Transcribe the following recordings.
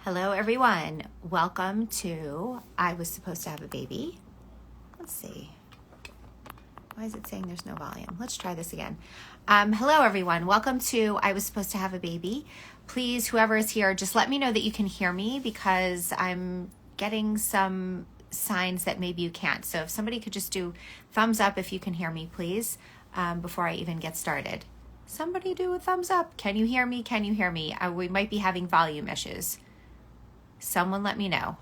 Hello, everyone. Welcome to I Was Supposed to Have a Baby. Let's see. Why is it saying there's no volume? Let's try this again. Hello, everyone. Welcome to I Was Supposed to Have a Baby. Please, whoever is here, just let me know that you can hear me because I'm getting some signs that maybe you can't. So if somebody could just do thumbs up if you can hear me, please, before I even get started. Somebody do a thumbs up. Can you hear me? Can you hear me? We might be having volume issues. Someone let me know.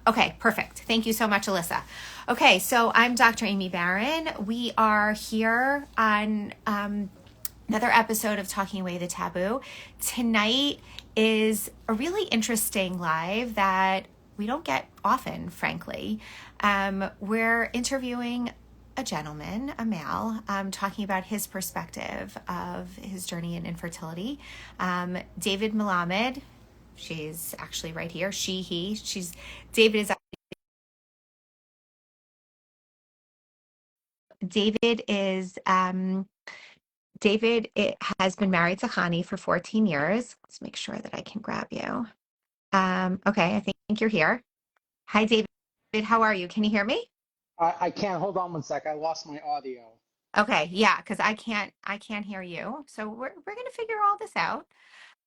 Okay, perfect. Thank you so much, Alyssa. Okay, so I'm Dr. Aimee Baron. We are here on another episode of Talking Away The Taboo. Tonight is a really interesting live that we don't get often, frankly. We're interviewing a gentleman, a male, talking about his perspective of his journey in infertility. David Melamed. She's actually right here. She's David is David is David has been married to Chani for 14 years. Let's make sure that I can grab you. Okay, I think you're here. Hi, David. How are you? Can you hear me? I can't. Hold on one sec. I lost my audio. Okay, yeah, because I can't hear you. So we're gonna figure all this out.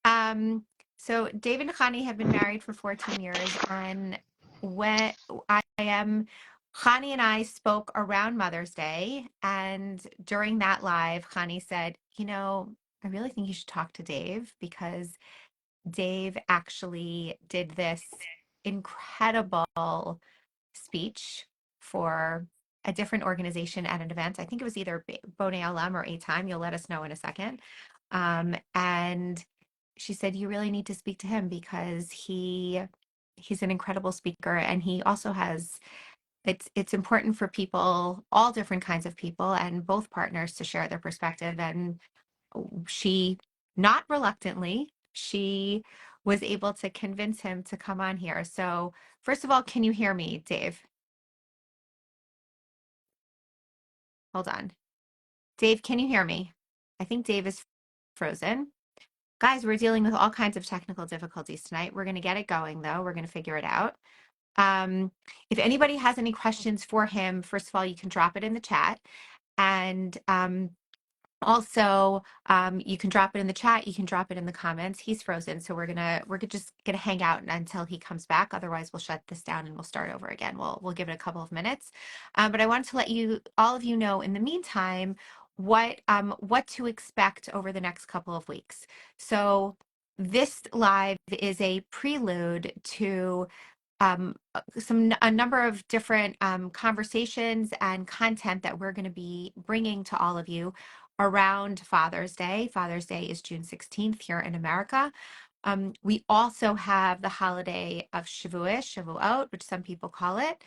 Um, so David and Chani have been married for 14 years, and when Chani and I spoke around Mother's Day, and during that live, Chani said, I really think you should talk to Dave because Dave actually did this incredible speech for a different organization at an event. I think it was either Boney Alam or A Time. You'll let us know in a second. And she said, you really need to speak to him because he's an incredible speaker, and he also has it's important for people, all different kinds of people and both partners, to share their perspective. And she, not reluctantly, she was able to convince him to come on here. So first of all, can you hear me, Dave? Hold on. Dave, can you hear me? I think Dave is frozen. Guys, we're dealing with all kinds of technical difficulties tonight. We're going to get it going, though. We're going to figure it out. If anybody has any questions for him, first of all, you can drop it in the chat. And also, you can drop it in the chat. You can drop it in the comments. He's frozen, so we're just gonna hang out until he comes back. Otherwise, we'll shut this down and we'll start over again. We'll give it a couple of minutes. But I wanted to let all of you know in the meantime what to expect over the next couple of weeks. So this live is a prelude to a number of different conversations and content that we're going to be bringing to all of you around Father's Day. Father's Day is June 16th here in America. We also have the holiday of Shavuot, which some people call it.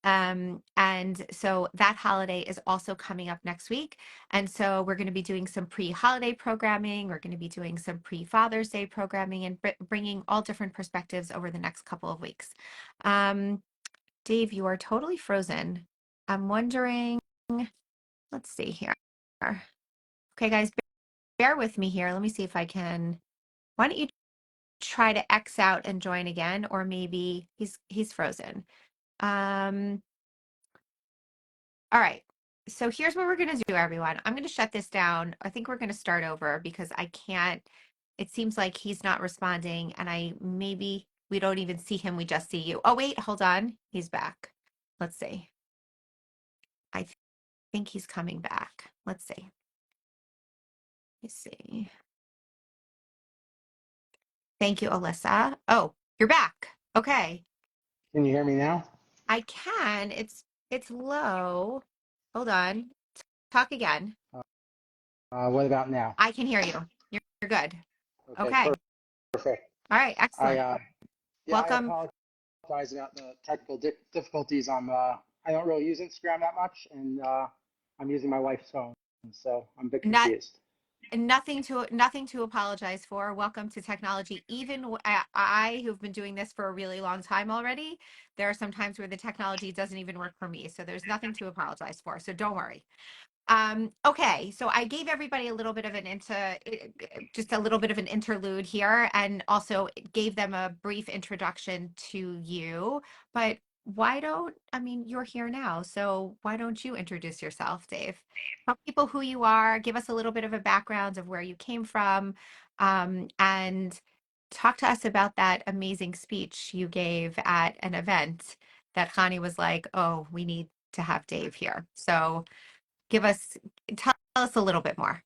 And so that holiday is also coming up next week. And so we're going to be doing some pre-holiday programming. We're going to be doing some pre-Father's Day programming and bringing all different perspectives over the next couple of weeks. Dave, you are totally frozen. I'm wondering, let's see here. Okay, guys, bear with me here. Let me see if I can. Why don't you try to X out and join again? Or maybe he's frozen. All right. So here's what we're going to do, everyone. I'm going to shut this down. I think we're going to start over because I can't. It seems like he's not responding, and maybe we don't even see him. We just see you. Oh, wait, hold on. He's back. Let's see. I think he's coming back. Let's see. Let's see. Thank you, Alyssa. Oh, you're back. Okay. Can you hear me now? I can. It's low. Hold on. Talk again. What about now? I can hear you. You're good. Okay, Okay. perfect. All right. I Excellent. I Welcome. apologize about the technical difficulties. I don't really use Instagram that much, and I'm using my wife's phone, so I'm a bit Not confused. nothing to apologize for. Welcome to technology. Even I, who've been doing this for a really long time already, there are some times where the technology doesn't even work for me. So there's nothing to apologize for. So don't worry. Okay, so I gave everybody a little bit of just a little bit of an interlude here, and also gave them a brief introduction to you. But I mean, you're here now, so why don't you introduce yourself, Dave? Tell people who you are, give us a little bit of a background of where you came from, and talk to us about that amazing speech you gave at an event that Chani was like, "Oh, we need to have Dave here." So give us tell us a little bit more.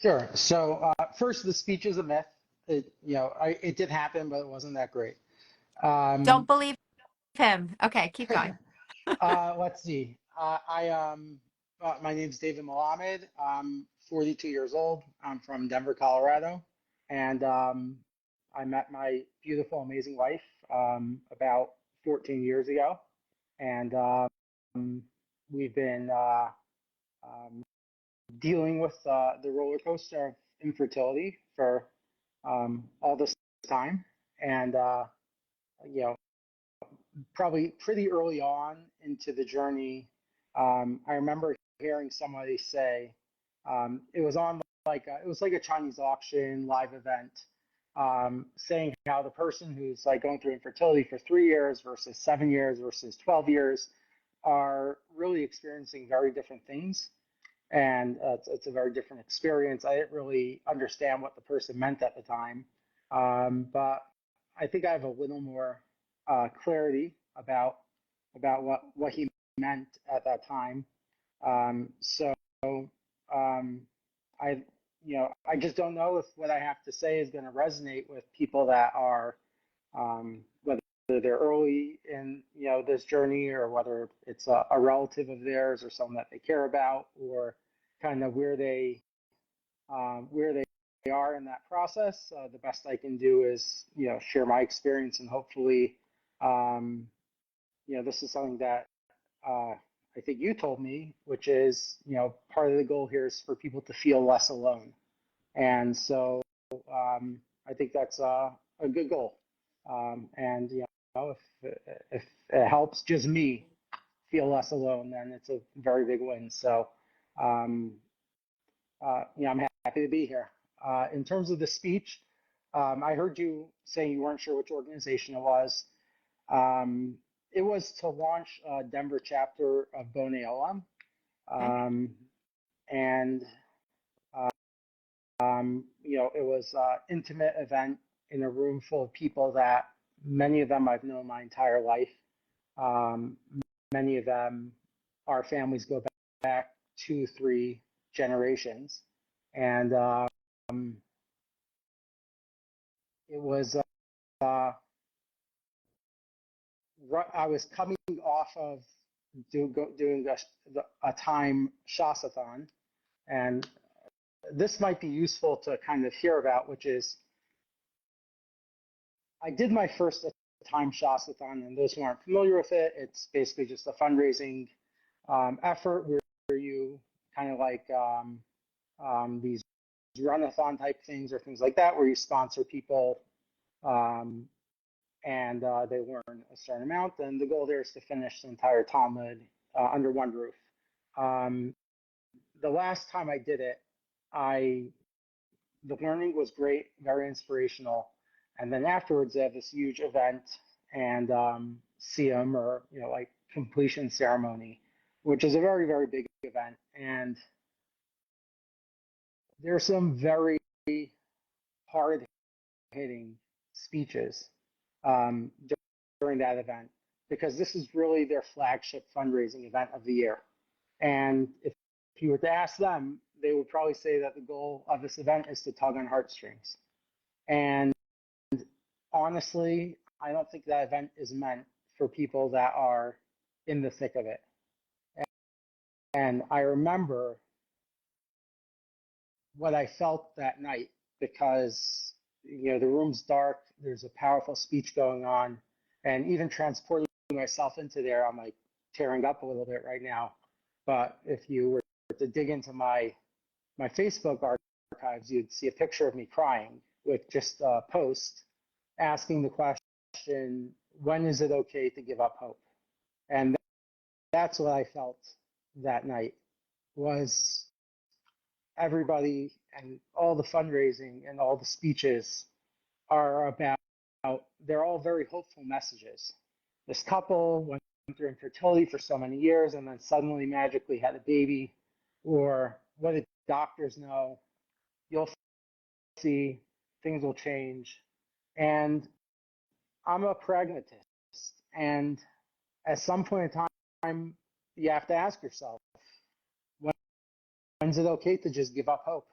Sure. So first, the speech is a myth. It did happen, but it wasn't that great. Don't Um, believe him. Okay, keep going. let's see. My name's David Melamed. I'm 42 years old. I'm from Denver, Colorado, and I met my beautiful, amazing wife about 14 years ago, and we've been um, dealing with the roller coaster of infertility for all this time, and you know, probably pretty early on into the journey, I remember hearing somebody say it was on it was like a Chinese auction live event, saying how the person who's like going through infertility for 3 years versus 7 years versus 12 years are really experiencing very different things, and it's a very different experience. I didn't really understand what the person meant at the time, but I think I have a little more clarity about what he meant at that time. So I I just don't know if what I have to say is going to resonate with people that are whether they're early in this journey, or whether it's a relative of theirs or someone that they care about, or kind of where they are in that process. The best I can do is share my experience, and hopefully this is something that I think you told me, which is part of the goal here is for people to feel less alone, and so I think that's a good goal. And if it helps just me feel less alone, then it's a very big win. So um, I'm happy to be here. In terms of the speech, I heard you saying you weren't sure which organization it was. Um, it was to launch a Denver chapter of Bone ALM, Okay. um, and it was an intimate event in a room full of people that many of them I've known my entire life. Um, Many of them, our families go back 2, 3 generations, and it was. I was coming off of doing a time shasathon, and this might be useful to kind of hear about, which is I did my first time shasathon, and those who aren't familiar with it, it's basically just a fundraising effort where you kind of like these runathon type things or things like that, where you sponsor people um, and they learn a certain amount. And the goal there is to finish the entire Talmud under one roof. Um, the last time I did it, I the learning was great, very inspirational. And then afterwards, they have this huge event and siyum, or like completion ceremony, which is a very very big event. And there's some very hard hitting speeches um, during that event, because this is really their flagship fundraising event of the year. And if you were to ask them, they would probably say that the goal of this event is to tug on heartstrings. And honestly, I don't think that event is meant for people that are in the thick of it. And I remember what I felt that night, because the room's dark, there's a powerful speech going on, and even transporting myself into there, I'm like tearing up a little bit right now. But if you were to dig into my Facebook archives, you'd see a picture of me crying with just a post asking the question, when is it okay to give up hope? And that's what I felt that night. was everybody and all the fundraising and all the speeches are about, they're all very hopeful messages. This couple went through infertility for so many years and then suddenly magically had a baby, or what did doctors know? You'll see, things will change. And I'm a pragmatist. And at some point in time, you have to ask yourself, when's it okay to just give up hope?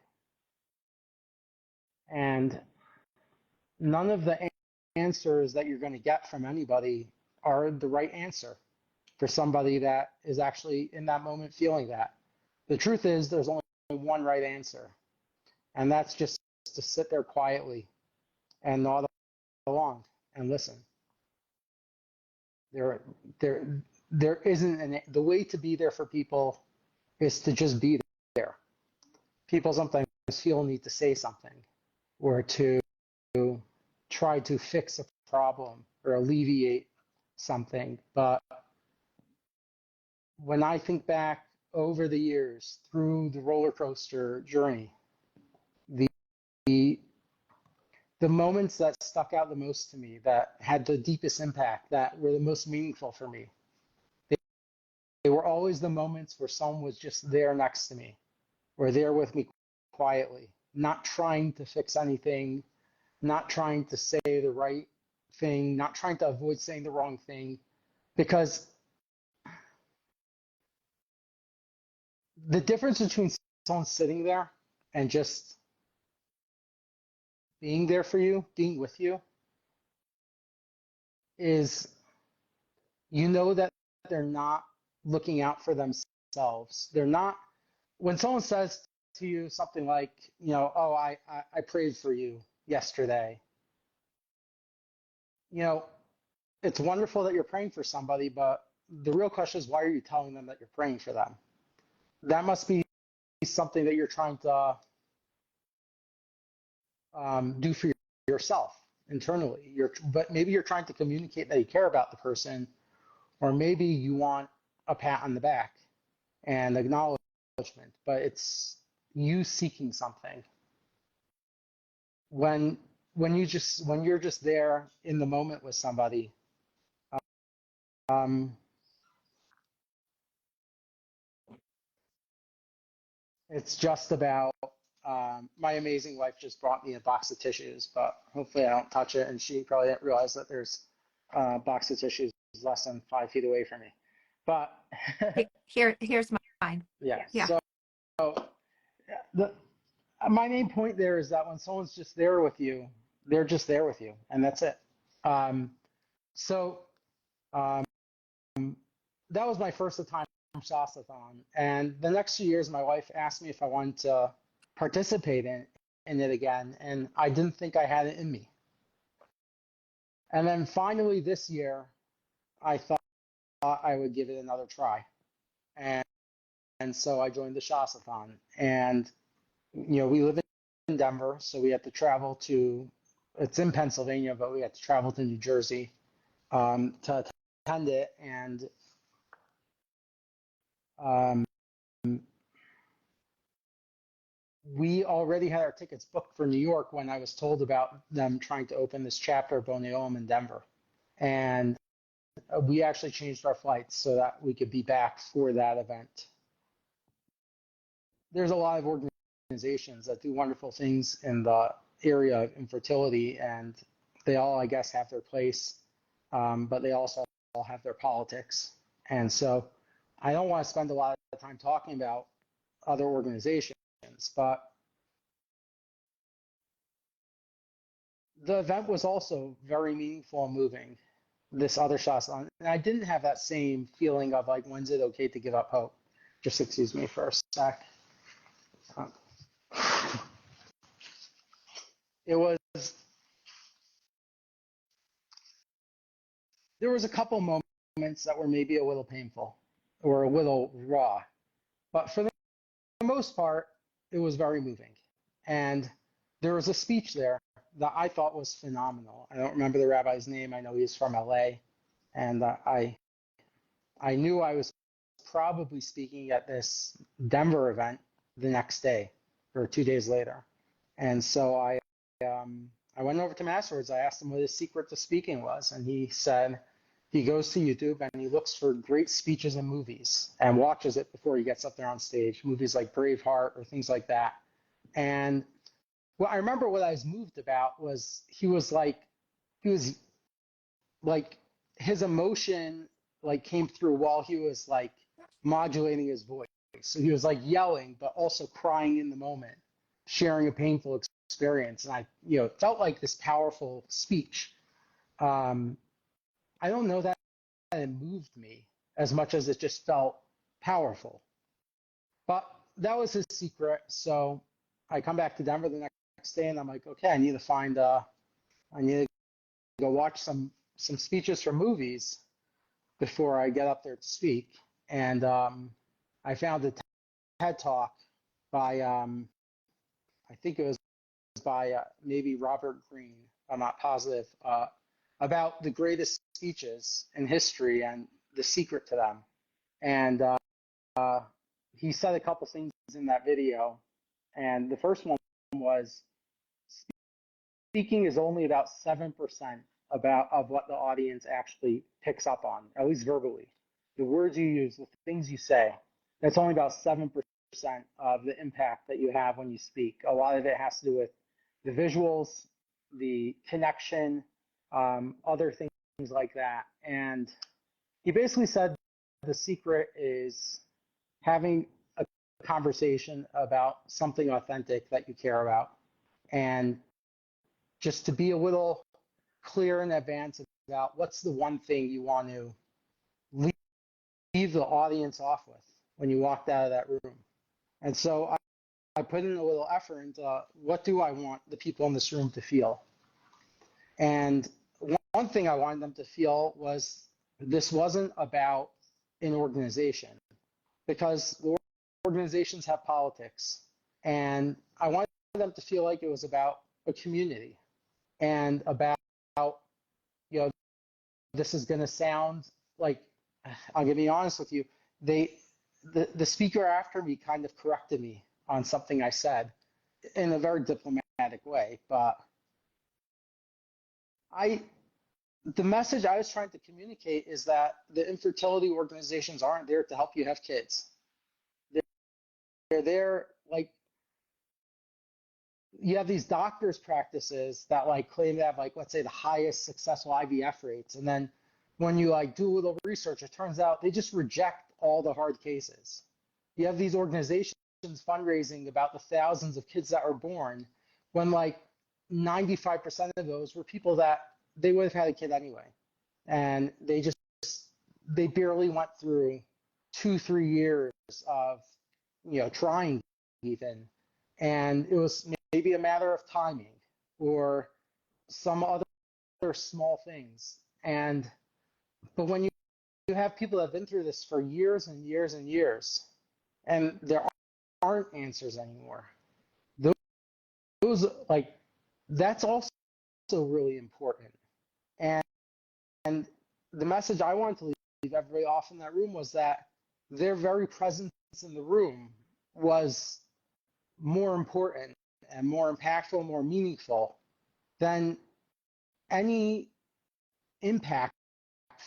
And none of the answers that you're going to get from anybody are the right answer for somebody that is actually in that moment feeling that. The truth is, there's only one right answer, and that's just to sit there quietly and nod along and listen. There isn't the way to be there for people is to just be there. People sometimes feel a need to say something or to try to fix a problem or alleviate something. But when I think back over the years through the roller coaster journey, the the moments that stuck out the most to me, that had the deepest impact, that were the most meaningful for me, they were always the moments where someone was just there next to me, or there with me quietly, not trying to fix anything, not trying to say the right thing, not trying to avoid saying the wrong thing. Because the difference between someone sitting there and just being there for you, being with you, is you know that they're not looking out for themselves. They're not, when someone says to you something like, oh, I prayed for you yesterday, it's wonderful that you're praying for somebody, but the real question is, why are you telling them that you're praying for them? That must be something that you're trying to do for yourself internally. But maybe you're trying to communicate that you care about the person, or maybe you want a pat on the back and acknowledgement, but it's you seeking something. When you're just there in the moment with somebody, it's just about, my amazing wife just brought me a box of tissues, but hopefully I don't touch it, and she probably didn't realize that there's a box of tissues less than 5 feet away from me. But here's mine. yeah. Yeah. So my main point there is that when someone's just there with you, they're just there with you, and that's it. So that was my first time Shastathon, and the next few years, my wife asked me if I wanted to participate in it again, and I didn't think I had it in me. And then finally this year, I thought I would give it another try, and so I joined the Shastathon. And we live in Denver, so we had to travel to. It's in Pennsylvania, but we had to travel to New Jersey to attend it, and we already had our tickets booked for New York when I was told about them trying to open this chapter of Boney Ohm in Denver. And we actually changed our flights so that we could be back for that event. There's a lot of organizations that do wonderful things in the area of infertility, and they all, I guess, have their place, but they also all have their politics. And so I don't want to spend a lot of time talking about other organizations, but the event was also very meaningful and moving, this other shots on. And I didn't have that same feeling of like, when's it okay to give up hope? Just excuse me for a sec. There was a couple moments that were maybe a little painful or a little raw, but for the most part, it was very moving. And there was a speech there that I thought was phenomenal. I don't remember the rabbi's name. I know he's from LA, and I knew I was probably speaking at this Denver event the next day or 2 days later. And so I went over to him afterwards. I asked him what his secret to speaking was. And he said he goes to YouTube and he looks for great speeches in movies and watches it before he gets up there on stage, movies like Braveheart or things like that. And well, I remember what I was moved about was he was like his emotion like came through while he was like modulating his voice. So he was like yelling, but also crying in the moment, sharing a painful experience. And I, felt like this powerful speech. I don't know that it moved me as much as it just felt powerful. But that was his secret. So I come back to Denver the next day and I'm like, okay, I need to go watch some speeches from movies before I get up there to speak. And I found a TED Talk by, I think it was by maybe Robert Greene, I'm not positive, about the greatest speeches in history and the secret to them. And he said a couple things in that video. And the first one was speaking is only about 7% of what the audience actually picks up on, at least verbally. The words you use, the things you say, that's only about 7% of the impact that you have when you speak. A lot of it has to do with the visuals, the connection, other things like that. And he basically said the secret is having a conversation about something authentic that you care about, and just to be a little clear in advance about what's the one thing you want to leave the audience off with when you walked out of that room. And so I put in a little effort into what do I want the people in this room to feel. And one thing I wanted them to feel was this wasn't about an organization, because the organizations have politics. And I wanted them to feel like it was about a community and about, this is going to sound like, I'm going to be honest with you, the speaker after me kind of corrected me on something I said in a very diplomatic way. But the message I was trying to communicate is that the infertility organizations aren't there to help you have kids. They're there, like, you have these doctors' practices that like claim to have, like, let's say the highest successful IVF rates. And then when you like do a little research, it turns out they just reject all the hard cases. You have these organizations fundraising about the thousands of kids that are born when like 95% of those were people that they would have had a kid anyway. And they barely went through 2-3 years of, trying even. And it was maybe a matter of timing or some other small things. But when you have people that have been through this for years and years and years, and there aren't answers anymore, those like, that's also really important. And the message I wanted to leave everybody off in that room was that their very presence in the room was more important and more impactful, more meaningful than any impact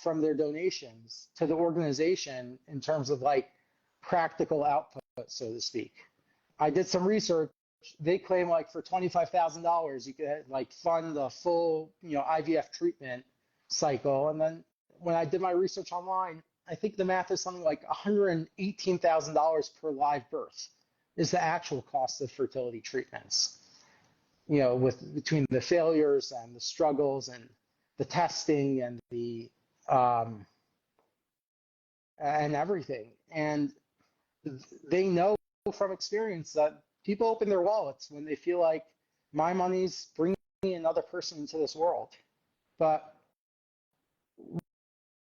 from their donations to the organization in terms of like practical output, so to speak. I did some research. They claim like for $25,000 you could like fund the full IVF treatment cycle. And then when I did my research online, I think the math is something like $118,000 per live birth is the actual cost of fertility treatments. With between the failures and the struggles and the testing and the and everything. And they know from experience that people open their wallets when they feel like my money's bringing another person into this world. But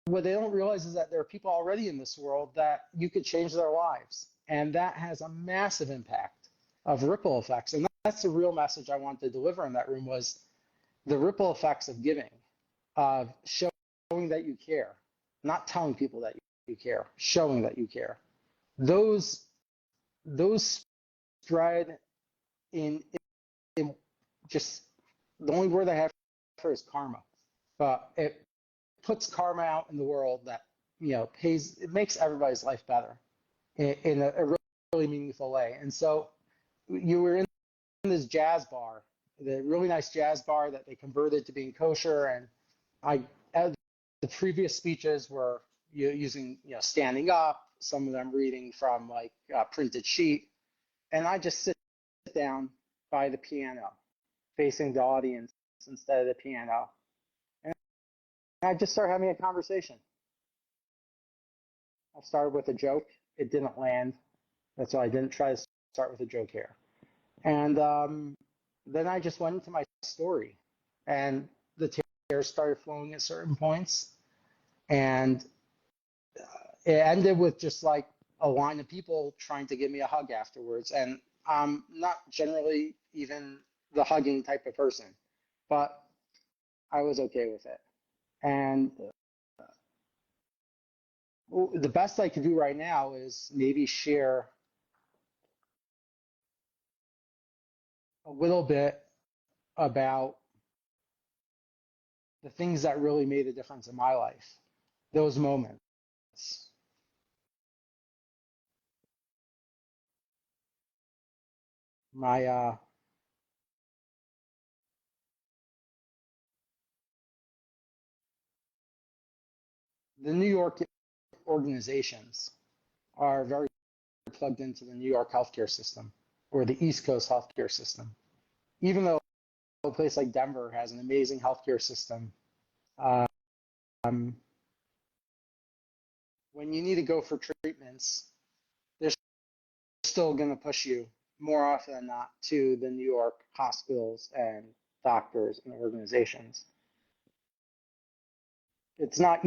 what they don't realize is that there are people already in this world that you could change their lives. And that has a massive impact of ripple effects. And that's the real message I wanted to deliver in that room, was the ripple effects of giving, of showing that you care, not telling people that care, showing that you care. Those spread in just the only word I have for is karma, but it puts karma out in the world that pays. It makes everybody's life better in a really meaningful way. And so you were in this jazz bar, the really nice jazz bar that they converted to being kosher, and the previous speeches were using standing up, some of them reading from like a printed sheet, and I just sit down by the piano, facing the audience instead of the piano, and I just start having a conversation. I started with a joke. It didn't land. That's why I didn't try to start with a joke here. And then I just went into my story, and the tears started flowing at certain points, and it ended with just like a line of people trying to give me a hug afterwards. And I'm not generally even the hugging type of person, but I was okay with it. And the best I can do right now is maybe share a little bit about the things that really made a difference in my life, those moments. My the New York organizations are very plugged into the New York healthcare system or the East Coast healthcare system. Even though a place like Denver has an amazing healthcare system, um, when you need to go for treatments, they're still going to push you more often than not to the New York hospitals and doctors and organizations. It's not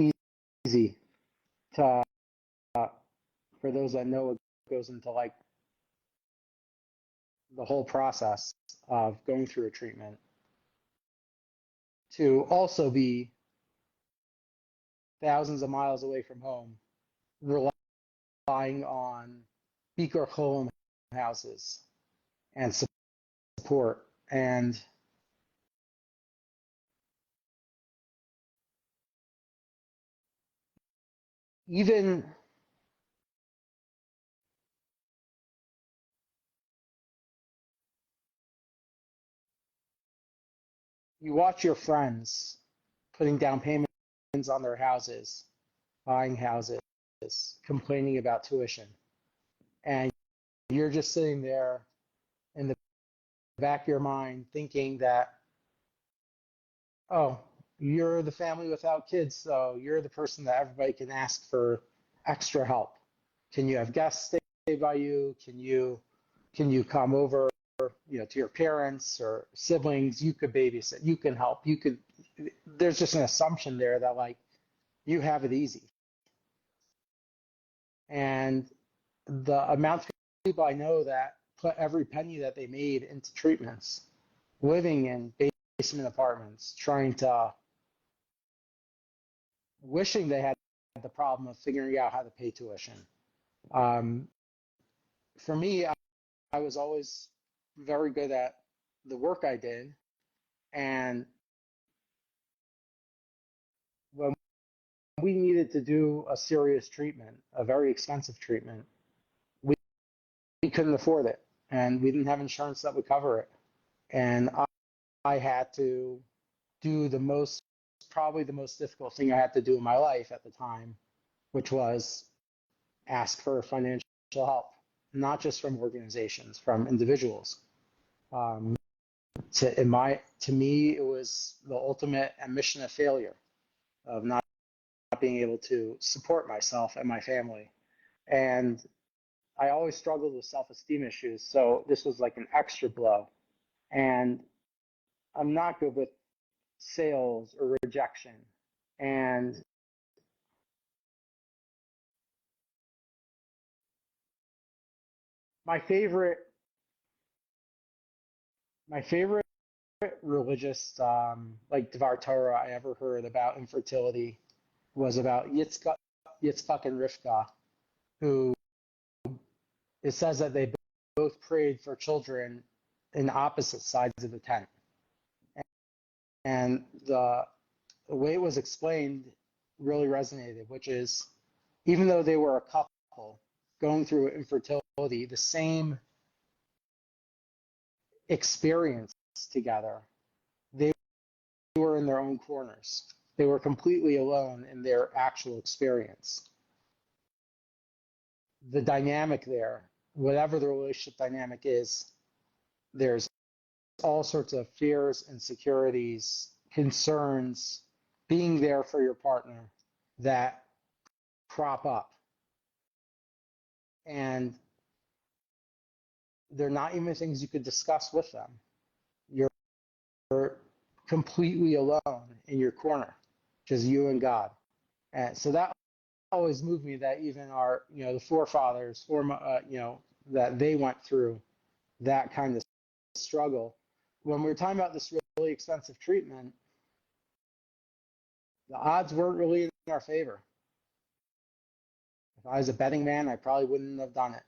easy to, for those that know, it goes into like the whole process of going through a treatment, to also be thousands of miles away from home, relying on Bikur home houses and support. And even you watch your friends putting down payments on their houses, buying houses, complaining about tuition. And you're just sitting there in the back of your mind thinking that, oh, you're the family without kids, so you're the person that everybody can ask for extra help. Can you have guests stay by you? Can you come over, to your parents or siblings? You could babysit. You can help. You could. There's just an assumption there that like you have it easy. And the amount of people I know that put every penny that they made into treatments, living in basement apartments, wishing they had the problem of figuring out how to pay tuition. For me, I was always very good at the work I did. And when we needed to do a serious treatment, a very expensive treatment, we couldn't afford it. And we didn't have insurance that would cover it. And I had to do probably the most difficult thing I had to do in my life at the time, which was ask for financial help, not just from organizations, from individuals. To me, it was the ultimate admission of failure, of not being able to support myself and my family. And I always struggled with self-esteem issues, so this was like an extra blow. And I'm not good with sales or rejection. And my favorite religious, like Dvar Torah I ever heard about infertility was about Yitzchak Yitzchak and Rivka, who it says that they both prayed for children in opposite sides of the tent. And the way it was explained really resonated, which is even though they were a couple going through infertility, the same experience together, they were in their own corners. They were completely alone in their actual experience. The dynamic there, whatever the relationship dynamic is, there's all sorts of fears, insecurities, concerns, being there for your partner that crop up. And they're not even things you could discuss with them. You're completely alone in your corner, just you and God. And so that always moved me that even our, the forefathers, that they went through that kind of struggle. When we were talking about this really expensive treatment, the odds weren't really in our favor. If I was a betting man, I probably wouldn't have done it.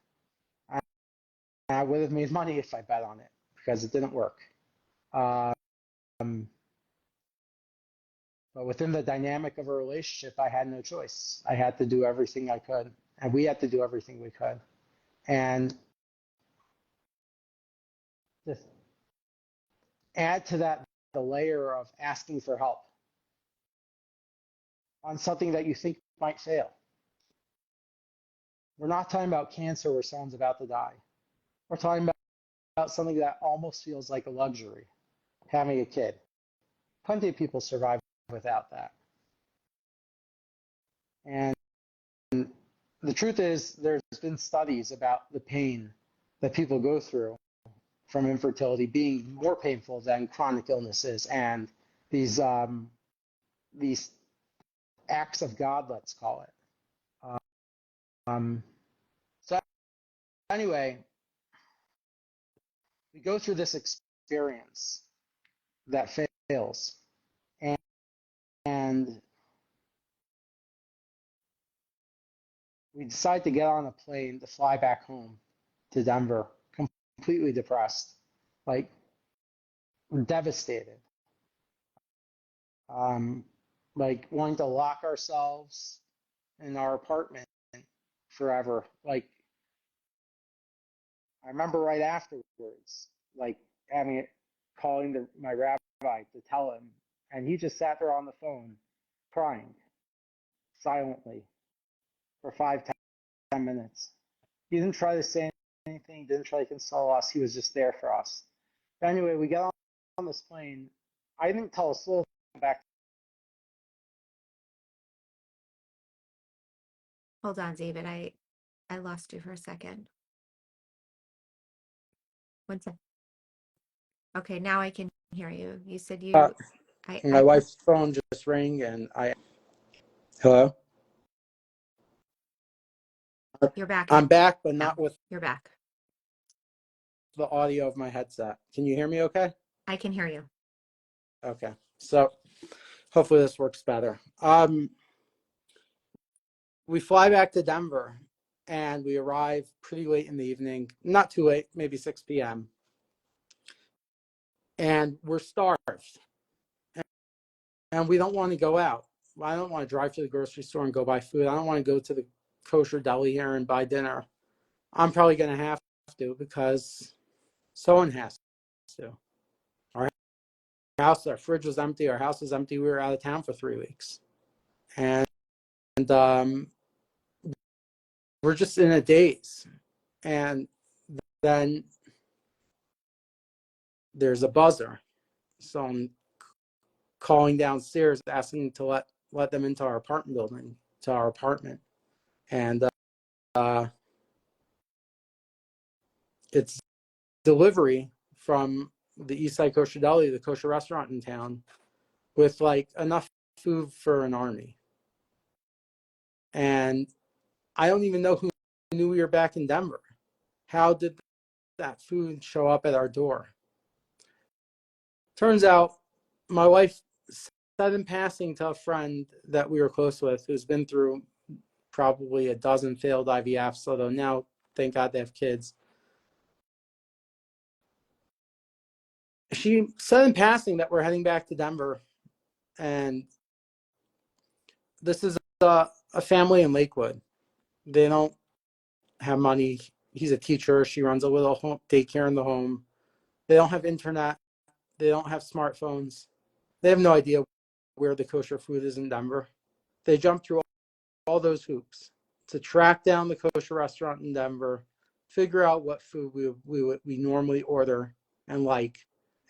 I would have made money if I bet on it because it didn't work. But within the dynamic of a relationship, I had no choice. I had to do everything I could, and we had to do everything we could. And to add to that the layer of asking for help on something that you think might fail. We're not talking about cancer where someone's about to die. We're talking about something that almost feels like a luxury, having a kid. Plenty of people survive without that. And the truth is, there's been studies about the pain that people go through from infertility being more painful than chronic illnesses and these acts of God, let's call it. So anyway, we go through this experience that fails, and we decide to get on a plane to fly back home to Denver, completely depressed, like we're devastated, like wanting to lock ourselves in our apartment forever. Like I remember right afterwards, like calling my rabbi to tell him, and he just sat there on the phone crying silently for 5-10 minutes. He didn't try to say anything, didn't try to console us. He was just there for us. But anyway, we got on this plane. I didn't tell a soul back. Hold on, David. I lost you for a second. One sec. Okay, now I can hear you. You said My wife's phone just rang, and hello? You're back. I'm back, but now. not with You're back. the audio of my headset. Can you hear me okay? I can hear you. Okay. So hopefully this works better. We fly back to Denver, and we arrive pretty late in the evening. Not too late, maybe 6 p.m. And we're starved. And we don't want to go out. I don't want to drive to the grocery store and go buy food. I don't want to go to the kosher deli here and buy dinner. I'm probably going to have to because someone has to. Our fridge was empty. Our house was empty. We were out of town for 3 weeks. And we're just in a daze. And then there's a buzzer. So I'm calling downstairs, asking to let them into our apartment building, to our apartment. And it's delivery from the East Side Kosher Deli, the kosher restaurant in town, with like enough food for an army. And I don't even know who knew we were back in Denver. How did that food show up at our door? Turns out my wife said in passing to a friend that we were close with who's been through probably a dozen failed IVFs, although now, thank God, they have kids. She said in passing that we're heading back to Denver, and this is a family in Lakewood. They don't have money. He's a teacher. She runs a little home daycare in the home. They don't have internet. They don't have smartphones. They have no idea where the kosher food is in Denver. They jump through all those hoops to track down the kosher restaurant in Denver, figure out what food we normally order and like,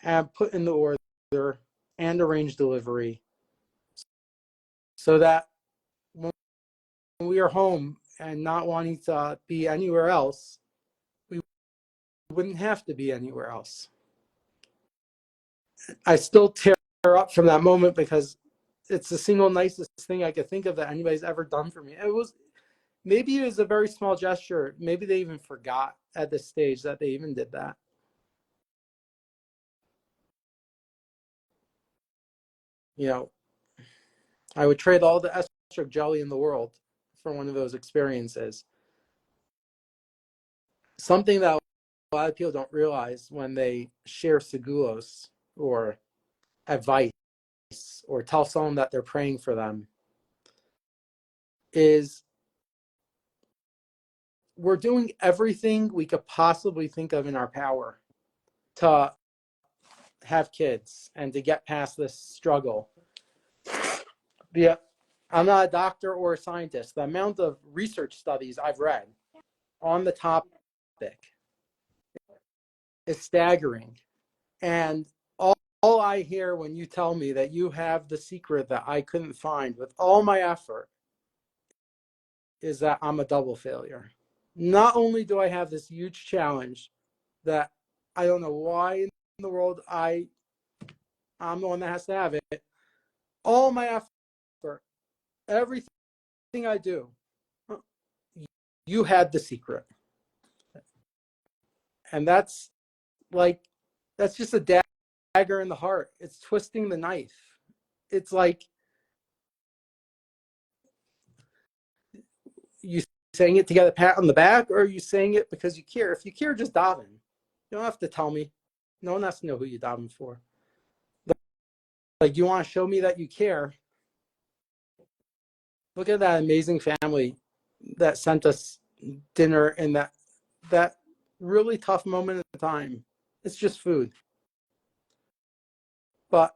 and put in the order and arrange delivery so that when we are home and not wanting to be anywhere else, we wouldn't have to be anywhere else. I still tear up from that moment because it's the single nicest thing I could think of that anybody's ever done for me. Maybe it was a very small gesture. Maybe they even forgot at this stage that they even did that. You know, I would trade all the esrog jelly in the world for one of those experiences. Something that a lot of people don't realize when they share segulos or advice or tell someone that they're praying for them is we're doing everything we could possibly think of in our power to have kids and to get past this struggle. Yeah, I'm not a doctor or a scientist. The amount of research studies I've read on the topic is staggering. And all I hear when you tell me that you have the secret that I couldn't find with all my effort is that I'm a double failure. Not only do I have this huge challenge that I don't know why in the world I'm the one that has to have it, all my effort, everything I do, you had the secret. And that's just a dagger in the heart. It's twisting the knife. It's like you saying it to get a pat on the back, or are you saying it because you care? If you care, just daven. You don't have to tell me. No one has to know who you daven for. Like, you want to show me that you care. Look at that amazing family that sent us dinner in that really tough moment of time. It's just food. But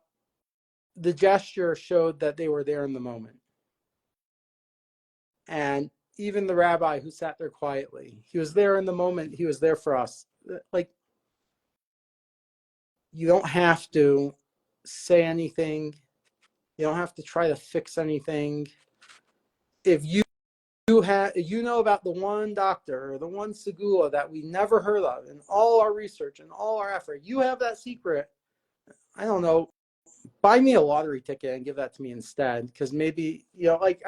the gesture showed that they were there in the moment. And even the rabbi who sat there quietly, he was there in the moment. He was there for us. Like, you don't have to say anything. You don't have to try to fix anything. If you know about the one doctor or the one segula that we never heard of in all our research and all our effort, you have that secret. I don't know. Buy me a lottery ticket and give that to me instead, because maybe, like,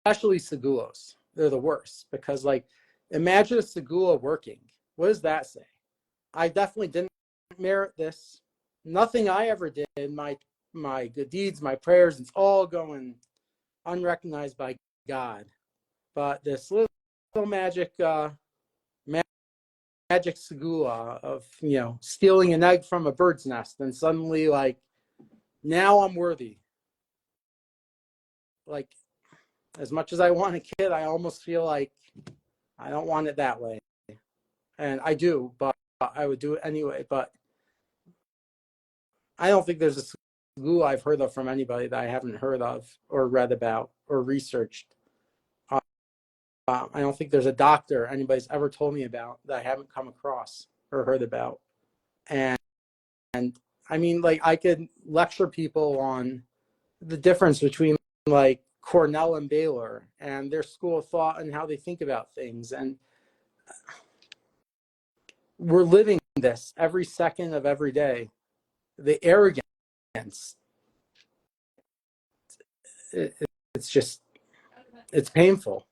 especially segulos, they're the worst, because, like, imagine a segula working. What does that say? I definitely didn't merit this. Nothing I ever did, my good deeds, my prayers, it's all going unrecognized by God. But this little magic segula of, stealing an egg from a bird's nest, and suddenly, like, now I'm worthy. Like, as much as I want a kid, I almost feel like I don't want it that way. And I do, but I would do it anyway. But I don't think there's a segula I've heard of from anybody that I haven't heard of or read about or researched. I don't think there's a doctor anybody's ever told me about that I haven't come across or heard about. And I mean, like, I could lecture people on the difference between, like, Cornell and Baylor and their school of thought and how they think about things. And we're living this every second of every day. The arrogance, it's just, it's painful.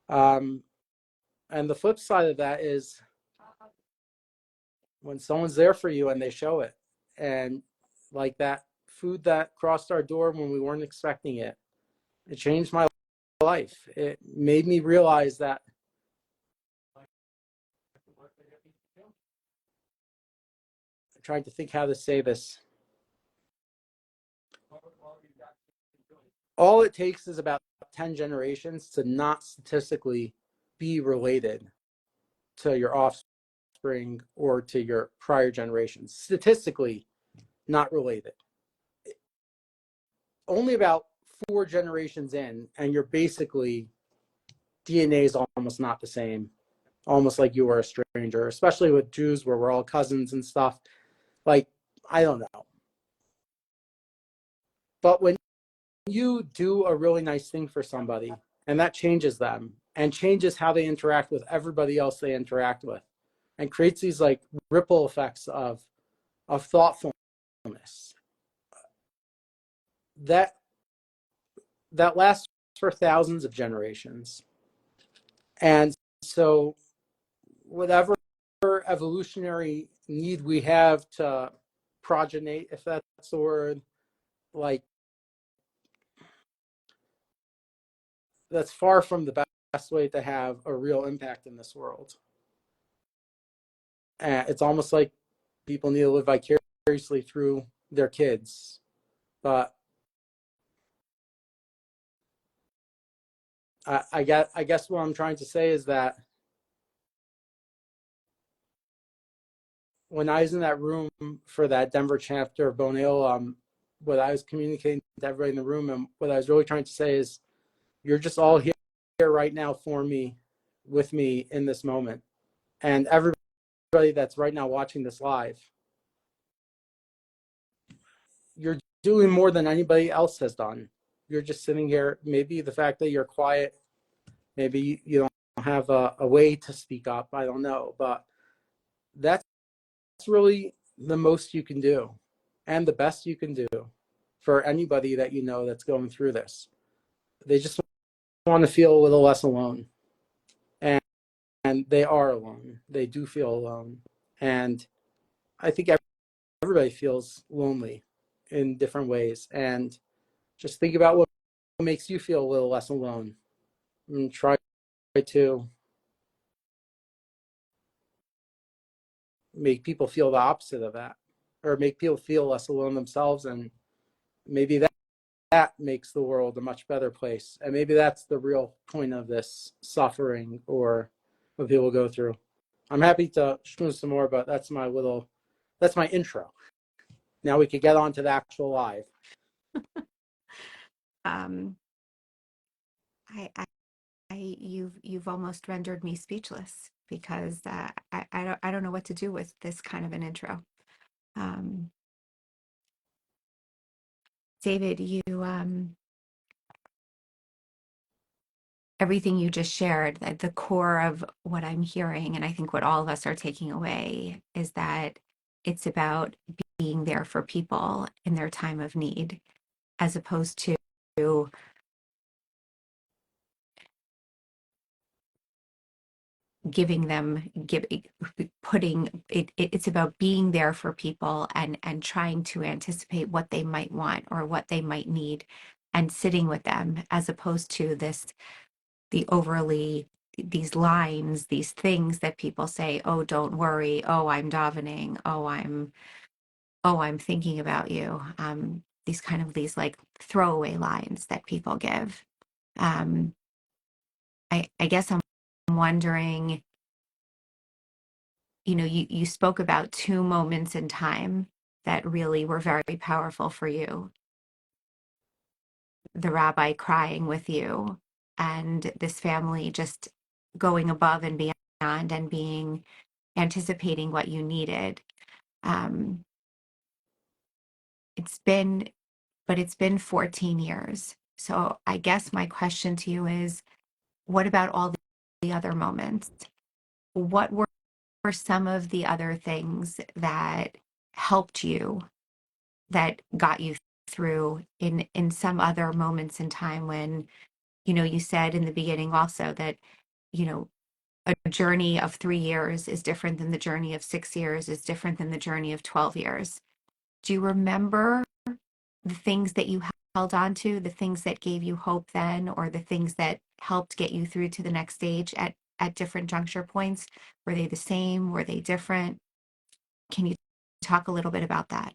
And the flip side of that is when someone's there for you and they show it, and like that food that crossed our door when we weren't expecting it. It changed my life. It made me realize that I tried to think how to say this. All it takes is about 10 generations to not statistically be related to your offspring or to your prior generations. Statistically, not related. Only about 4 generations in, and you're basically DNA is almost not the same, almost like you were a stranger, especially with Jews where we're all cousins and stuff. Like, I don't know. But when you do a really nice thing for somebody and that changes them and changes how they interact with everybody else they interact with and creates these like ripple effects of thoughtfulness that that lasts for thousands of generations. And so whatever evolutionary need we have to progenate, if that's the word, like that's far from the best way to have a real impact in this world. And it's almost like people need to live vicariously through their kids. But I guess what I'm trying to say is that when I was in that room for that Denver chapter of Boneo, what I was communicating to everybody in the room and what I was really trying to say is you're just all here right now for me, with me in this moment. And everybody that's right now watching this live, you're doing more than anybody else has done. You're just sitting here. Maybe the fact that you're quiet, maybe you don't have a way to speak up. I don't know. But that's really the most you can do and the best you can do for anybody that you know that's going through this. They just want to feel a little less alone. And they are alone. They do feel alone. And I think everybody feels lonely in different ways. And just think about what makes you feel a little less alone and try to make people feel the opposite of that or make people feel less alone themselves. And maybe that makes the world a much better place. And maybe that's the real point of this suffering or what people go through. I'm happy to schmooze some more, but that's my intro. Now we could get on to the actual live. Um, you've almost rendered me speechless because I don't know what to do with this kind of an intro. Um, David, everything you just shared, at the core of what I'm hearing, and I think what all of us are taking away is that it's about being there for people in their time of need, as opposed to giving them putting it's about being there for people and trying to anticipate what they might want or what they might need and sitting with them, as opposed to the overly these lines, these things that people say, oh, don't worry, oh, I'm davening, oh, I'm thinking about you, these like throwaway lines that people give. um I guess I'm wondering, you spoke about two moments in time that really were very powerful for you: the rabbi crying with you, and this family just going above and beyond and being anticipating what you needed. Um, it's been, but it's been 14 years. So I guess my question to you is, what about all the other moments? What were some of the other things that helped you, that got you through in some other moments in time when, you said in the beginning also that, you know, a journey of 3 years is different than the journey of 6 years, is different than the journey of 12 years. Do you remember the things that you held on to, the things that gave you hope then, or the things that helped get you through to the next stage at different juncture points? Were they the same? Were they different? Can you talk a little bit about that?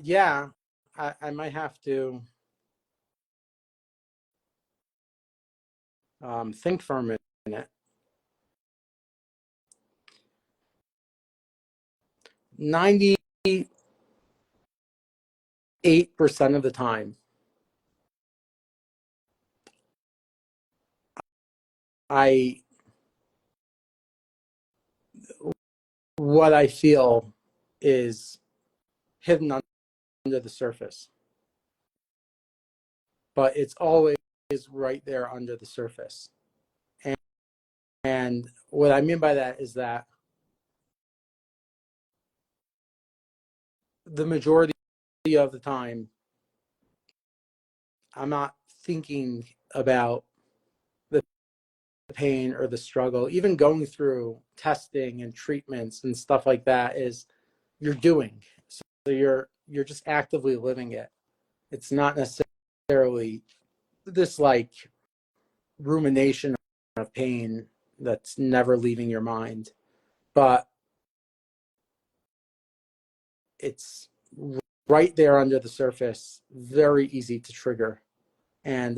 Yeah, I might have to think for a minute. 98% of the time, I what I feel is hidden under the surface, but it's always right there under the surface. And, and what I mean by that is that the majority of the time, I'm not thinking about the pain or the struggle. Even going through testing and treatments and stuff like that is you're doing. So you're just actively living it. It's not necessarily this like rumination of pain that's never leaving your mind, but it's right there under the surface, very easy to trigger. And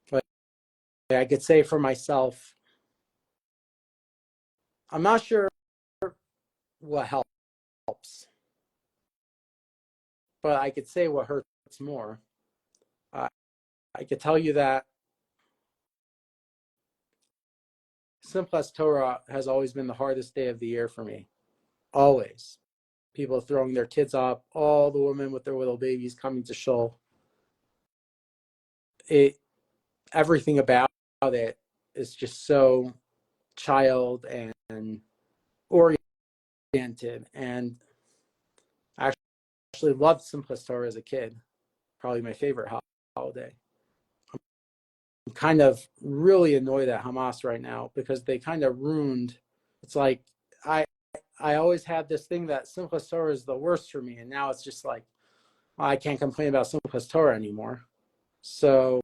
but I could say for myself, I'm not sure what helps, but I could say what hurts more. Uh, I could tell you that Simplest Torah has always been the hardest day of the year for me. Always. People throwing their kids up, all the women with their little babies coming to shul. It Everything about it is just so child and oriented. And I actually loved Simplest Torah as a kid. Probably my favorite holiday. I'm kind of really annoyed at Hamas right now because they kind of ruined. It's like I I always had this thing that Simplest Torah is the worst for me, and now it's just like I can't complain about Simplest Torah anymore. So,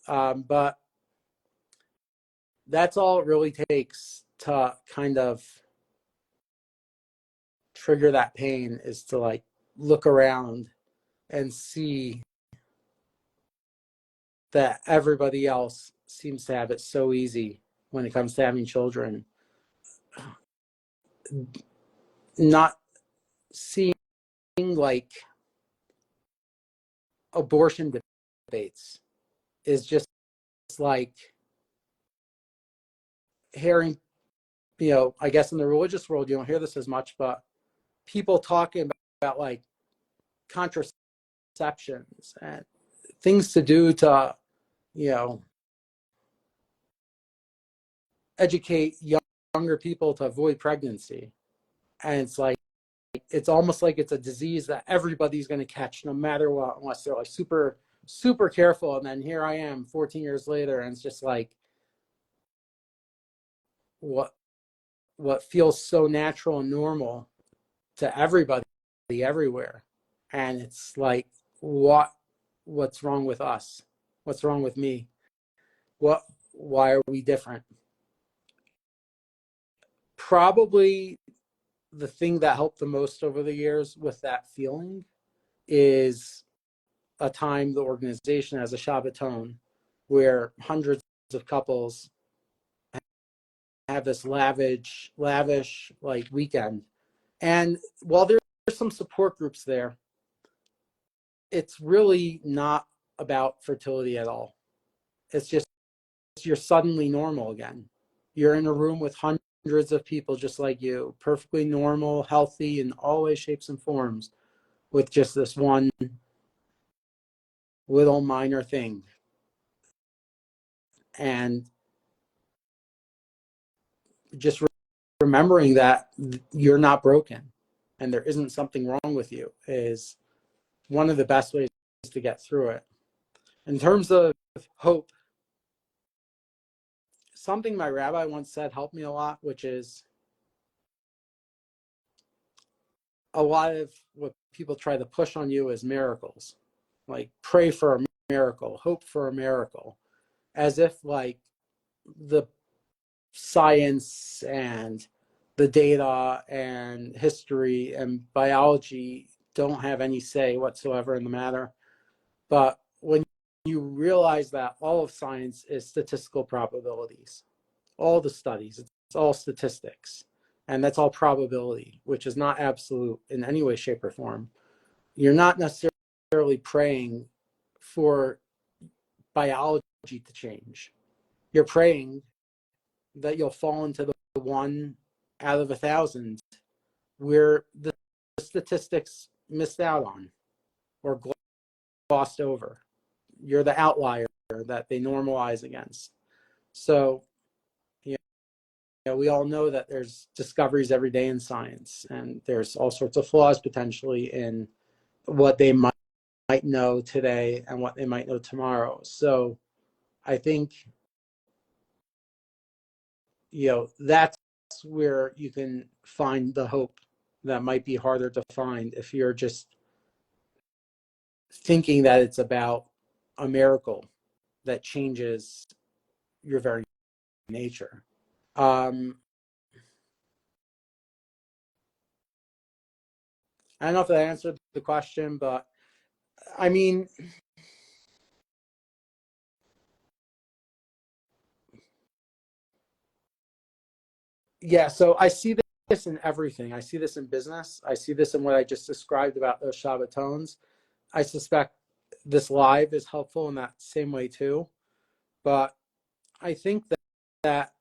but that's all it really takes to kind of trigger that pain is to like look around and see that everybody else seems to have it so easy when it comes to having children. Not seeing like abortion debates is just like hearing, I guess in the religious world, you don't hear this as much, but people talking about like contraceptions and things to do to, you know, educate younger people to avoid pregnancy. And it's like, it's almost like it's a disease that everybody's going to catch no matter what, unless they're like super, super careful. And then here I am 14 years later, and it's just like, what what feels so natural and normal to everybody everywhere. And it's like, what's wrong with us? What's wrong with me? Why are we different? Probably the thing that helped the most over the years with that feeling is a time the organization has a Shabbaton where hundreds of couples have this lavish like weekend. And while there's some support groups there, it's really not about fertility at all. It's just you're suddenly normal again. You're in a room with hundreds of people just like you, perfectly normal, healthy in all ways, shapes, and forms, with just this one little minor thing. And just remembering that you're not broken and there isn't something wrong with you is one of the best ways to get through it. In terms of hope, something my rabbi once said helped me a lot, which is a lot of what people try to push on you is miracles, like pray for a miracle, hope for a miracle, as if like the science and the data and history and biology don't have any say whatsoever in the matter. But when you realize that all of science is statistical probabilities, all the studies, it's all statistics, and that's all probability, which is not absolute in any way, shape, or form. You're not necessarily praying for biology to change. You're praying that you'll fall into the one out of 1,000 where the statistics missed out on or glossed over. You're the outlier that they normalize against. So, you know, we all know that there's discoveries every day in science, and there's all sorts of flaws potentially in what they might know today and what they might know tomorrow. So I think, that's where you can find the hope that might be harder to find if you're just thinking that it's about a miracle that changes your very nature. I don't know if that answered the question, but I mean, yeah, so I see this in everything. I see this in business. I see this in what I just described about those Shabbatones. I suspect this live is helpful in that same way too. But I think that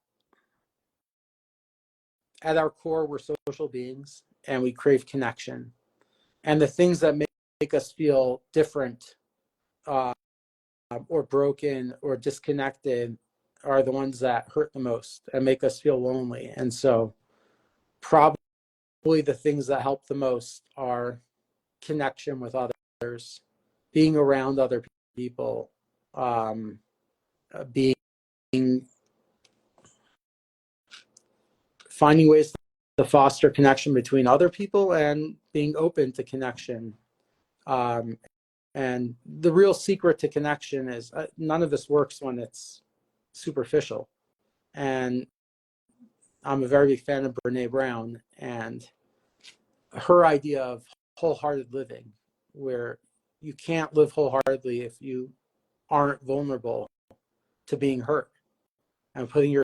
at our core, we're social beings and we crave connection. And the things that make us feel different uh, or broken or disconnected are the ones that hurt the most and make us feel lonely. And so probably the things that help the most are connection with others, being around other people, being finding ways to foster connection between other people and being open to connection. And the real secret to connection is none of this works when it's superficial. And I'm a very big fan of Brene Brown and her idea of wholehearted living, where you can't live wholeheartedly if you aren't vulnerable to being hurt and putting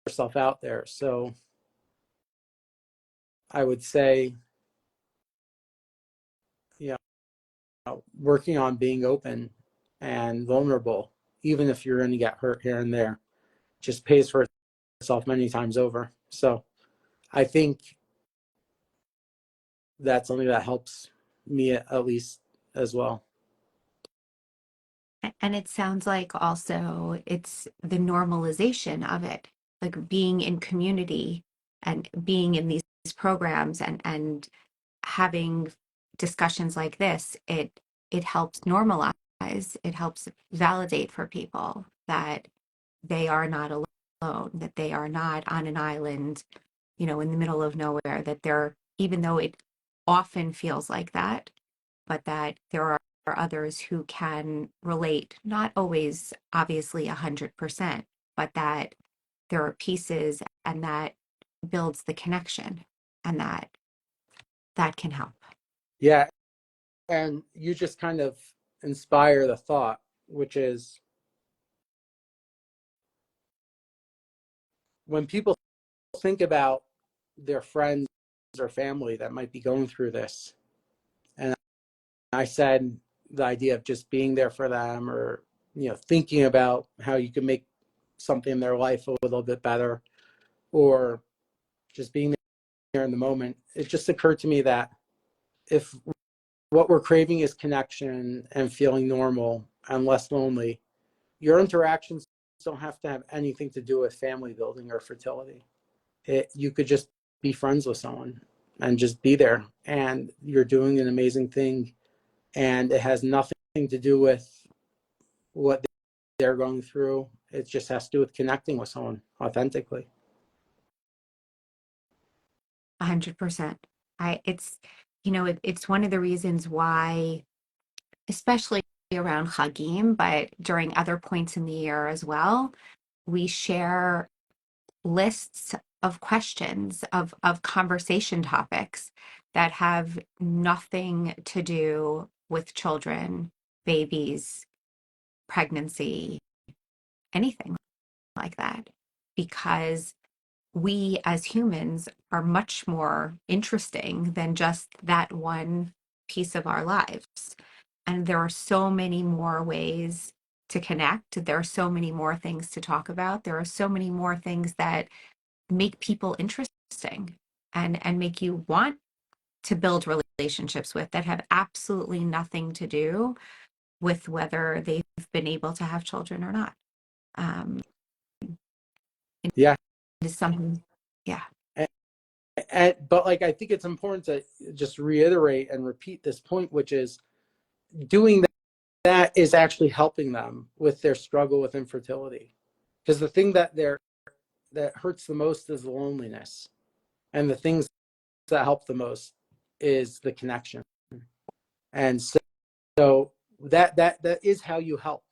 yourself out there. So I would say, you working on being open and vulnerable, even if you're going to get hurt here and there, just pays for itself many times over. So I think that's something that helps me at least as well. And it sounds like also it's the normalization of it, like being in community and being in these programs and having discussions like this, it helps normalize, it helps validate for people that they are not alone, that they are not on an island, in the middle of nowhere, that they're, even though it often feels like that, but that there are others who can relate, not always obviously 100%, but that there are pieces and that builds the connection and that can help. Yeah. And you just kind of inspire the thought, which is when people think about their friends or family that might be going through this, and I said the idea of just being there for them or, thinking about how you can make something in their life a little bit better or just being there in the moment, it just occurred to me that if what we're craving is connection and feeling normal and less lonely, your interactions don't have to have anything to do with family building or fertility. You could just be friends with someone and just be there, and you're doing an amazing thing, and it has nothing to do with what they're going through. It just has to do with connecting with someone authentically. 100%. It's it's one of the reasons why, especially around Chagim, but during other points in the year as well, we share lists of questions of conversation topics that have nothing to do with children, babies, pregnancy, anything like that, because we as humans are much more interesting than just that one piece of our lives. And there are so many more ways to connect. There are so many more things to talk about. There are so many more things that make people interesting and make you want to build relationships with, that have absolutely nothing to do with whether they've been able to have children or not. Um, Yeah. it's something, yeah, But like, I think it's important to just reiterate and repeat this point, which is doing that is actually helping them with their struggle with infertility. Because the thing that hurts the most is the loneliness, and the things that help the most is the connection. And so that is how you help.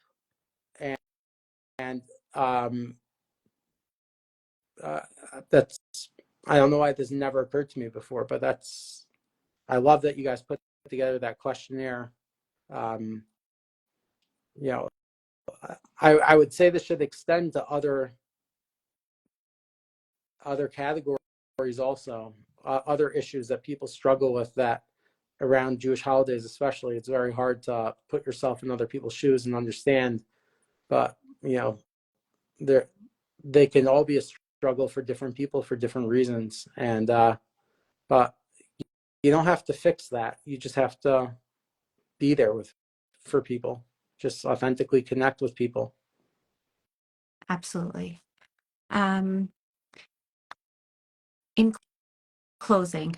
And and um, uh, that's, I don't know why this never occurred to me before, but I love that you guys put together that questionnaire. Um, you know, I would say this should extend to other categories also, other issues that people struggle with, that around Jewish holidays especially. It's very hard to put yourself in other people's shoes and understand, but they they can all be a struggle for different people for different reasons. And but you don't have to fix that. You just have to be there for people. Just authentically connect with people. absolutely. Um, in closing,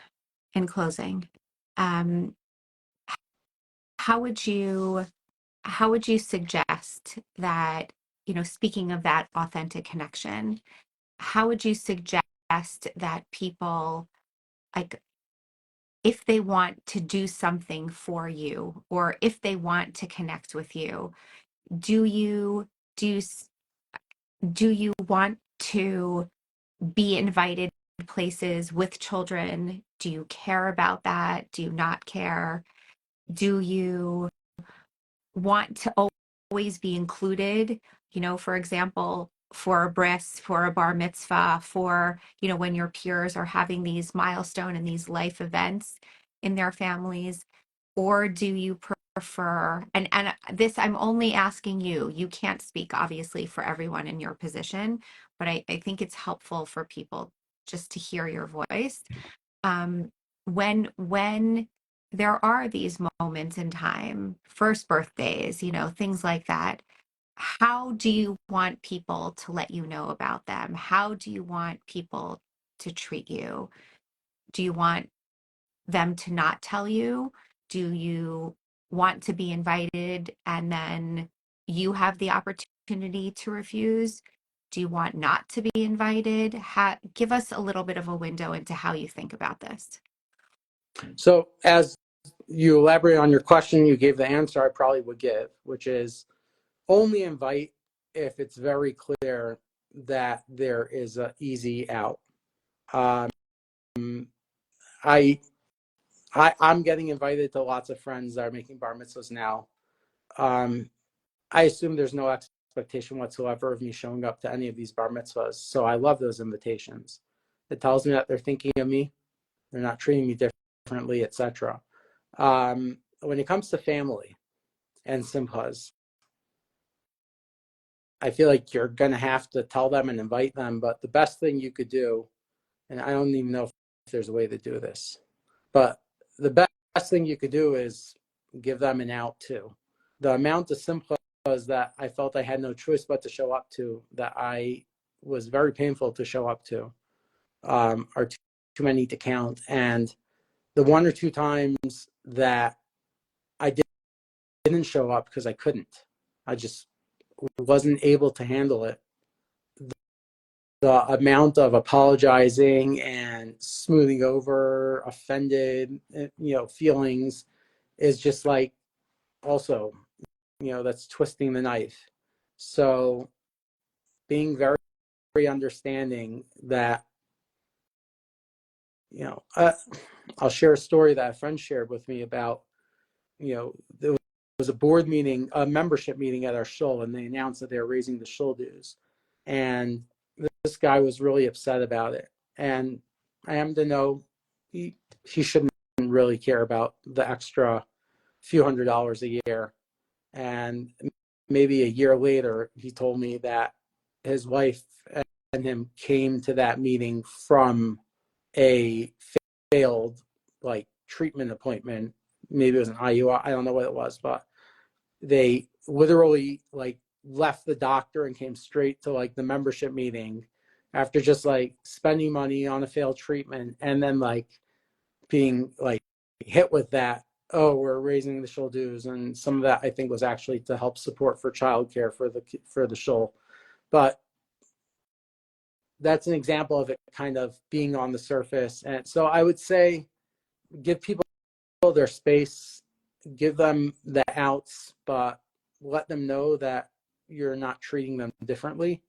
in closing, um, how would you how would you suggest that, speaking of that authentic connection, how would you suggest that people, like, if they want to do something for you, or if they want to connect with you, do you do you, do you want to be invited to places with children? Do you care about that? Do you not care? Do you want to always be included? For example, for a bris, for a bar mitzvah, for, when your peers are having these milestone and these life events in their families? Or do you prefer, and this, I'm only asking you, you can't speak obviously for everyone in your position, but I think it's helpful for people just to hear your voice. um, when there are these moments in time, first birthdays, things like that, how do you want people to let you know about them? How do you want people to treat you? Do you want them to not tell you? Do you want to be invited and then you have the opportunity to refuse? Do you want not to be invited? Give us a little bit of a window into how you think about this. So as you elaborate on your question, you gave the answer I probably would give, which is only invite if it's very clear that there is an easy out. Um, I, I'm getting invited to lots of friends that are making bar mitzvahs now. Um, I assume there's no expectation whatsoever of me showing up to any of these bar mitzvahs. So I love those invitations. It tells me that they're thinking of me, they're not treating me differently, etc. When it comes to family and simchas, I feel like you're going to have to tell them and invite them. But the best thing you could do, and I don't even know if there's a way to do this, but the best thing you could do is give them an out too. The amount of simchas that I felt I had no choice but to show up to, that I was very painful to show up to, are too many to count. And the one or two times that I didn't show up because I couldn't, I just wasn't able to handle it, the amount of apologizing and smoothing over offended, feelings is just like also, that's twisting the knife. So being very, very understanding that, you know, uh, I'll share a story that a friend shared with me about, there was a board meeting, a membership meeting at our shul, and they announced that they were raising the shul dues. And this guy was really upset about it. And I am to know he shouldn't really care about the extra few $100s a year. And maybe a year later, he told me that his wife and him came to that meeting from a failed like treatment appointment. Maybe it was an IUI. I don't know what it was, but they literally like left the doctor and came straight to like the membership meeting after just like spending money on a failed treatment and then like being like hit with that, oh, we're raising the shul dues, and some of that I think was actually to help support for childcare for the shul. But that's an example of it kind of being on the surface. And so I would say give people their space, give them the outs, but let them know that you're not treating them differently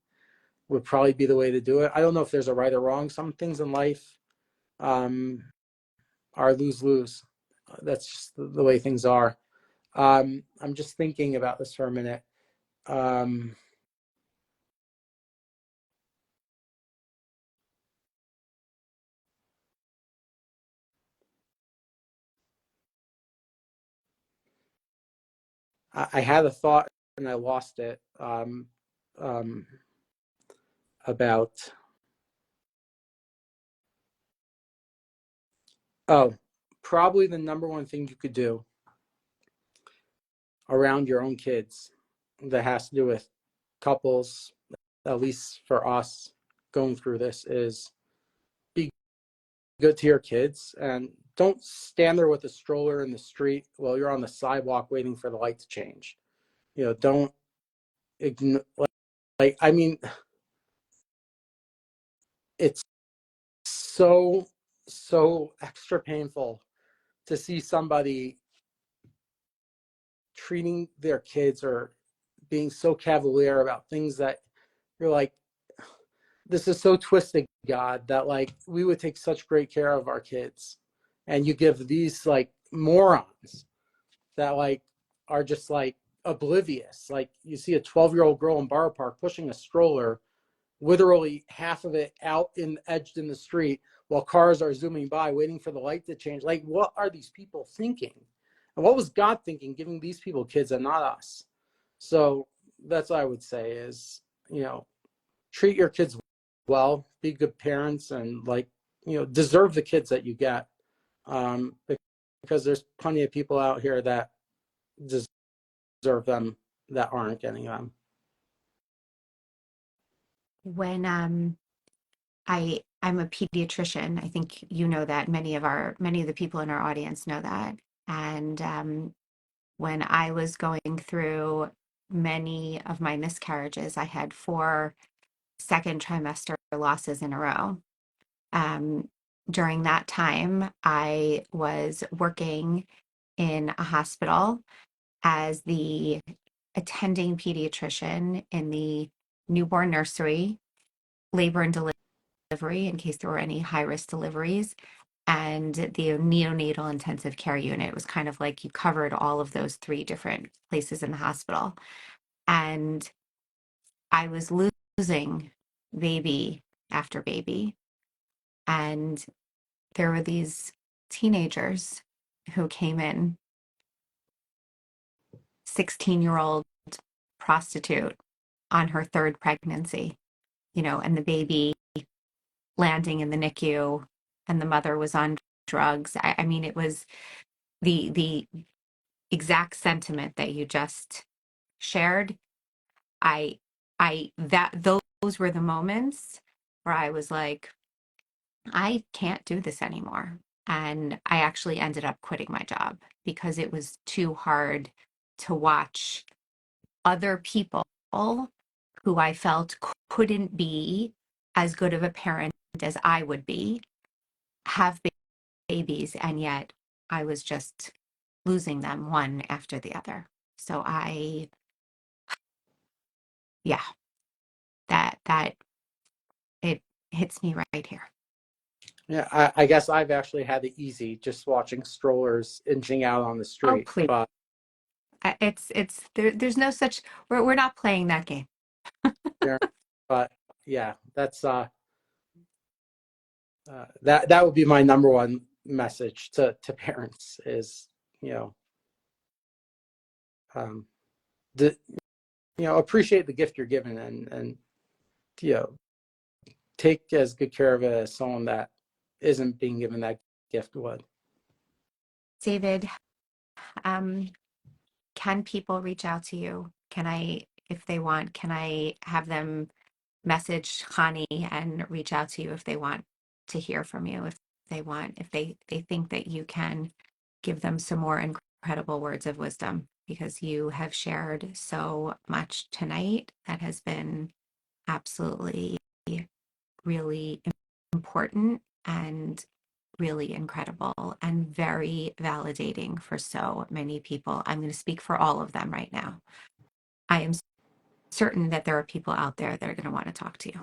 would probably be the way to do it. I don't know if there's a right or wrong. Some things in life um, are lose-lose. That's just the way things are. I'm just thinking about this for a minute. Um, I had a thought and I lost it um, about, oh, probably the number one thing you could do around your own kids that has to do with couples, at least for us going through this, is be good to your kids and don't stand there with a stroller in the street while you're on the sidewalk waiting for the light to change. Don't ignore, like, I mean, it's so, so extra painful to see somebody treating their kids or being so cavalier about things that you're like, this is so twisted, God, that like we would take such great care of our kids. And you give these like morons that like are just like oblivious. Like you see a 12-year-old girl in Borough Park pushing a stroller, literally half of it out in edged in the street while cars are zooming by waiting for the light to change. Like, what are these people thinking? And what was God thinking giving these people kids and not us? So that's what I would say is, treat your kids well, be good parents, and like, deserve the kids that you get. Um, because there's plenty of people out here that deserve them that aren't getting them. When I'm a pediatrician. I think you know that. Many of the people in our audience know that. And when I was going through many of my miscarriages, I had 4 second trimester losses in a row. Um, During that time, I was working in a hospital as the attending pediatrician in the newborn nursery, labor and delivery in case there were any high risk deliveries, and the neonatal intensive care unit. It was kind of like you covered all of those 3 different places in the hospital. And I was losing baby after baby. And there were these teenagers who came in, 16-year-old prostitute on her 3rd pregnancy, and the baby landing in the NICU and the mother was on drugs. I mean, it was the exact sentiment that you just shared. I I that those were the moments where I was like, I can't do this anymore. And I actually ended up quitting my job because it was too hard to watch other people who I felt couldn't be as good of a parent as I would be, have babies, and yet I was just losing them one after the other. So yeah, that it hits me right here. Yeah, I guess I've actually had it easy just watching strollers inching out on the Oh, street. please. But It's there's no such, we're not playing that game. yeah, but yeah, that's that would be my number one message to parents is, you know, um, the, appreciate the gift you're given, and you know, take as good care of it as someone that isn't being given that gift would. David, um, can people reach out to you? Can I, if they want, can I have them message Chani and reach out to you if they want to hear from you, if they want, if they think that you can give them some more incredible words of wisdom, because you have shared so much tonight that has been absolutely really important and really incredible and very validating for so many people. I'm going to speak for all of them right now. I am certain that there are people out there that are going to want to talk to you.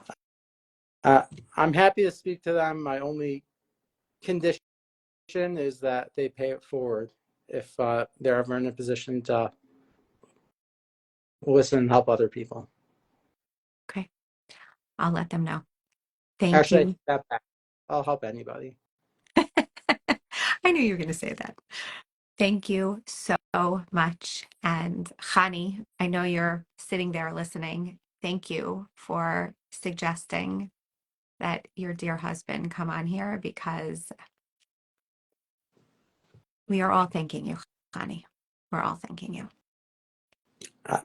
Uh, I'm happy to speak to them. My only condition is that they pay it forward if they're ever in a position to listen and help other people. Okay. I'll let them know. Thank Actually, I you. take that back. I'll help anybody. I knew you were going to say that. Thank you so much. And Chani, I know you're sitting there listening. Thank you for suggesting that your dear husband come on here, because we are all thanking you, Chani. We're all thanking you.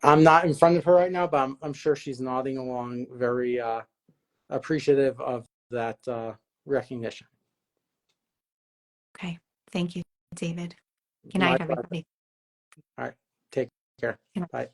I'm not in front of her right now, but I'm sure she's nodding along, very appreciative of that recognition. Okay. Thank you, David. Good My night, pleasure. everybody. All right. Take care. Good night. Bye.